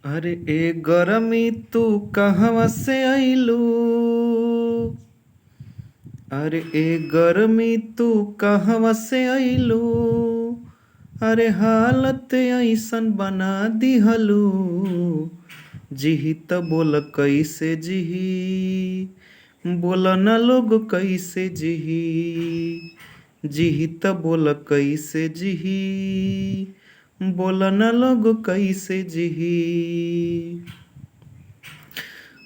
अरे ए गरमी तू कहवा से अइलू। अरे ए गरमी तू कहवा से अइलू। अरे हालत ऐसन बना दिहलू। जिही त बोल कैसे जिही। बोल न लोग कैसे जिही। जिही त बोल कैसे जिही। बोल न लोग कैसे जिही।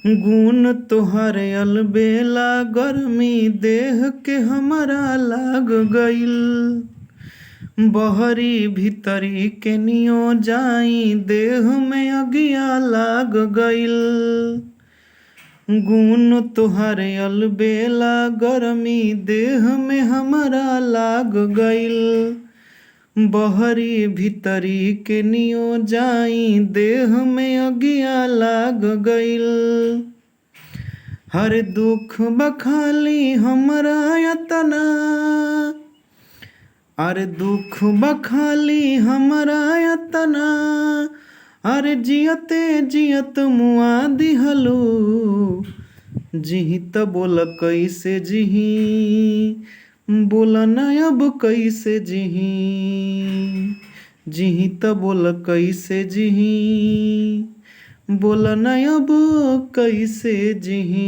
गुण तोहरे अलबेला गर्मी देह के हमरा लाग गइल। बहरी भीतरी के नियो जाई देह में अगिया लाग गइल। गुण तोहरे अलबेला गर्मी देह में हमरा लाग गइल। बहरी भीतरी के नियो जाई देह में अगिया लाग गइल। हर दुख बखाली हमरा यतना। अरे दुख बखाली हमरा यतना। अरे जियते जियत मुआ दिहलू। जिही त बोल कैसे जिही। बोल न अब कैसे जिही। जिही त बोल कैसे जिही। बोल न अब कैसे जिही।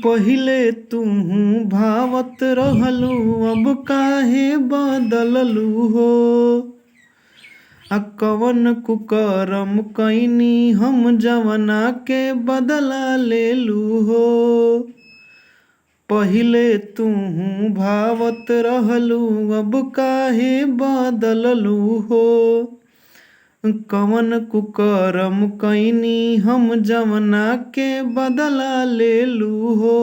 पहिले तुहू भावत रहलू अब काहे बदललू हो। आ कवन कुकरम कैनी हम जवना के बदला लेलू हो। पहिले तुहू भावत रहलू अब काहे बदललू हो। कवन कुकरम कैनी हम जवना के बदला लेलू हो।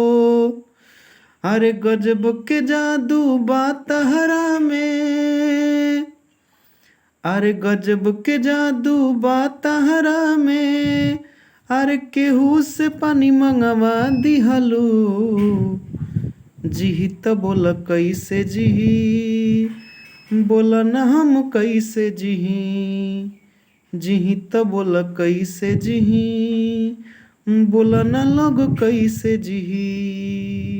अरे गजब के जादू बा तहरा में। अरे गजब के जादू बा तहरा में। अरे केहू से पानी मंगवा दिहलू। जिही त बोल कैसे जिही। बोल न हम कैसे जिही। जिही त बोल कैसे जिही। बोल न लोग कैसे जिही।